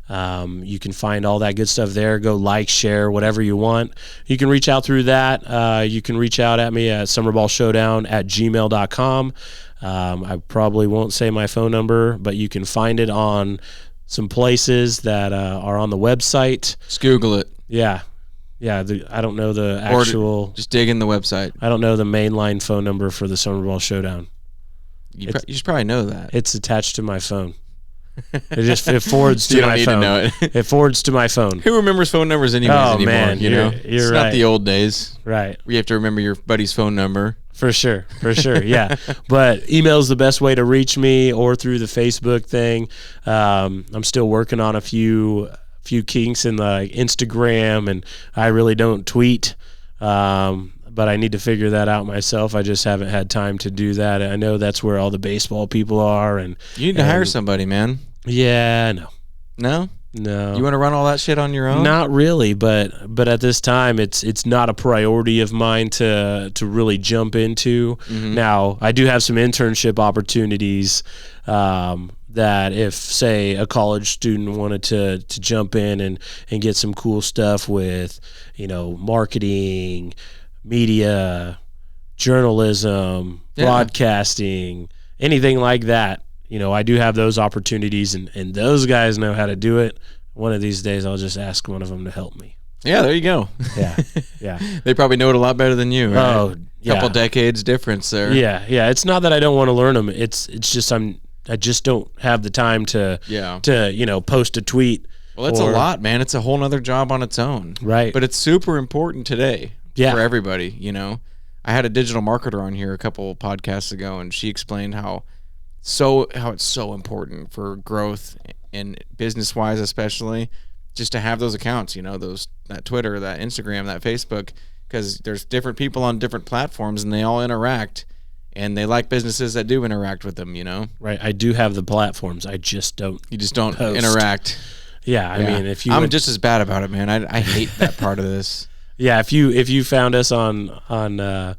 You can find all that good stuff there. Go like, share, whatever you want. You can reach out through that. You can reach out at me at summerballshowdown@gmail.com. I probably won't say my phone number, but you can find it on some places that are on the website. Just Google it. Yeah. I don't know the actual. Just dig in the website. I don't know the mainline phone number for the Summerball Showdown. You should probably know that. It's attached to my phone. It forwards to my phone. Know it. It forwards to my phone. Who remembers phone numbers anymore? Man, you know, you're it's right. not the old days, Right? where you have to remember your buddy's phone number. For sure, yeah. But email's the best way to reach me, or through the Facebook thing. I'm still working on a few kinks in the Instagram, and I really don't tweet. But I need to figure that out myself. I just haven't had time to do that. I know that's where all the baseball people are, and you need to hire somebody, man. Yeah, No. No. You want to run all that shit on your own? Not really, but at this time it's not a priority of mine to really jump into. Mm-hmm. Now, I do have some internship opportunities that if, say, a college student wanted to jump in and get some cool stuff with, marketing, media, journalism, broadcasting, anything like that. I do have those opportunities, and those guys know how to do it. One of these days, I'll just ask one of them to help me. Yeah, there you go. Yeah. They probably know it a lot better than you, right? Oh, yeah. Couple decades difference there. Yeah. It's not that I don't want to learn them. It's just I just don't have the time to post a tweet. Well, it's a lot, man. It's a whole nother job on its own. Right. But it's super important today for everybody, I had a digital marketer on here a couple podcasts ago, and she explained how it's so important for growth and business-wise, especially, just to have those accounts, that Twitter, that Instagram, that Facebook, because there's different people on different platforms, and they all interact, and they like businesses that do interact with them, Right. I do have the platforms. I just don't. You just don't post. Interact. Yeah. I mean, if you. I'm just as bad about it, man. I hate that part of this. Yeah. If you found us on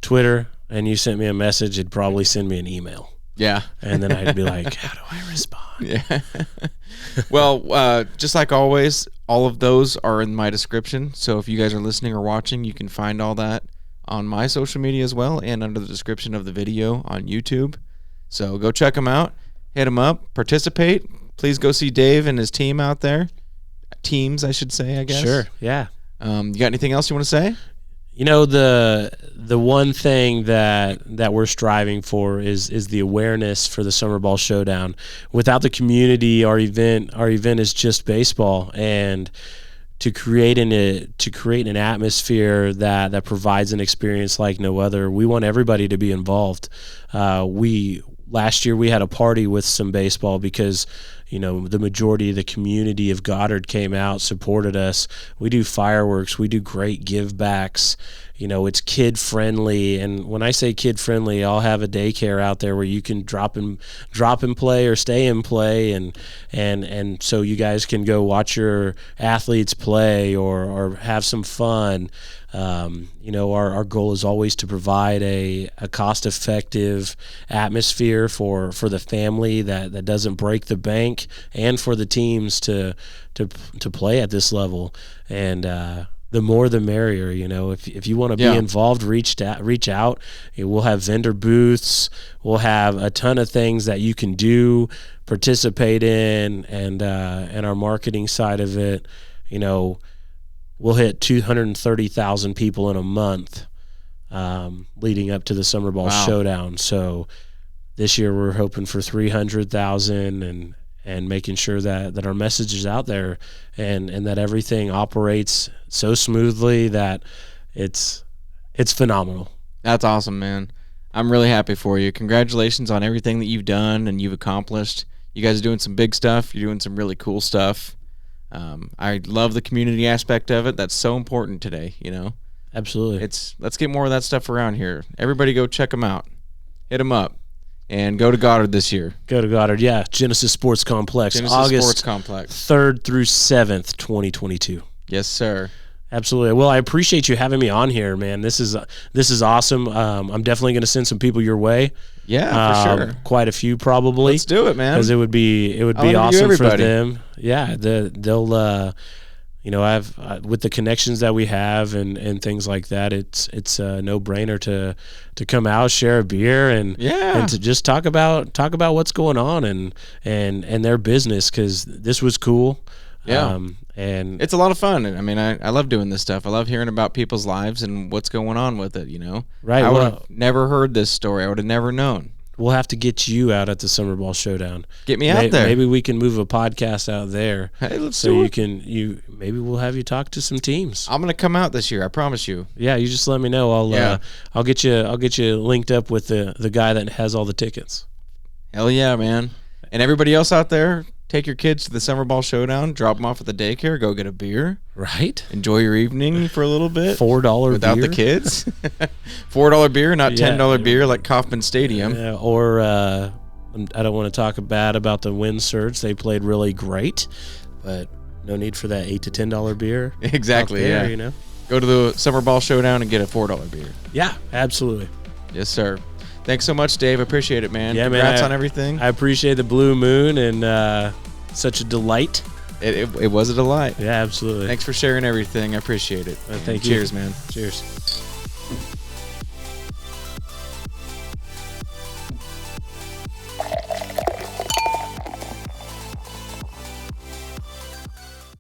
Twitter and you sent me a message, it'd probably send me an email. Yeah. And then I'd be like, how do I respond? Yeah. Well, just like always, all of those are in my description. So if you guys are listening or watching, you can find all that on my social media as well, and under the description of the video on YouTube. So go check them out, hit them up, participate. Please go see Dave and his team out there. Teams, I should say, I guess. Sure, yeah. You got anything else you want to say? The one thing that we're striving for is the awareness for the Summerball Showdown. Without the community, our event is just baseball, and to create an atmosphere that provides an experience like no other. We want everybody to be involved. Last year we had a party with some baseball because the majority of the community of Goddard came out, supported us. We do fireworks, we do great give backs. It's kid friendly, and when I say kid friendly, I'll have a daycare out there where you can drop and play or stay and play, and so you guys can go watch your athletes play or have some fun. Our goal is always to provide a cost-effective atmosphere for the family that doesn't break the bank, and for the teams to play at this level. And the more the merrier. If you want to be involved, reach out. We'll have vendor booths. We'll have a ton of things that you can do, participate in, and our marketing side of it. We'll hit 230,000 people in a month leading up to the Summerball Showdown. So this year we're hoping for 300,000 and making sure that our message is out there and that everything operates so smoothly that it's phenomenal. That's awesome, man. I'm really happy for you. Congratulations on everything that you've done and you've accomplished. You guys are doing some big stuff. You're doing some really cool stuff. I love the community aspect of it. That's so important today, Absolutely. Let's get more of that stuff around here. Everybody go check them out. Hit them up. And go to Goddard this year. Go to Goddard, yeah. Genesis Sports Complex. August Sports Complex. 3rd through 7th, 2022. Yes, sir. Absolutely. Well, I appreciate you having me on here, man. This is awesome. I'm definitely going to send some people your way. Yeah, for sure. Quite a few, probably. Let's do it, man. Because it would be awesome for them. Yeah, they'll. I've with the connections that we have and things like that, it's a no-brainer to come out, share a beer, and to just talk about what's going on and their business, because this was cool. Yeah. And it's a lot of fun. I mean, I love doing this stuff. I love hearing about people's lives and what's going on with it, Right. I would have never heard this story. I would have never known. We'll have to get you out at the Summerball Showdown. Get me out there. Maybe we can move a podcast out there. Hey, let's do it. Maybe we'll have you talk to some teams. I'm gonna come out this year. I promise you. Yeah, you just let me know. I'll get you linked up with the guy that has all the tickets. Hell yeah, man! And everybody else out there, take your kids to the Summerball Showdown. Drop them off at the daycare. Go get a beer. Right. Enjoy your evening for a little bit. $4 without beer. The kids. $4 beer, not $10 beer like Kauffman Stadium. Yeah, or I don't want to talk bad about the Wind Surge. They played really great, but no need for that $8 to $10 beer. Exactly. There, yeah. Go to the Summerball Showdown and get a $4 beer. Yeah, absolutely. Yes, sir. Thanks so much, Dave. Appreciate it, man. Yeah, Congrats man. on everything. I appreciate the blue moon and such a delight. It was a delight. Yeah, absolutely. Thanks for sharing everything. I appreciate it. Thank you. Cheers, man. Cheers.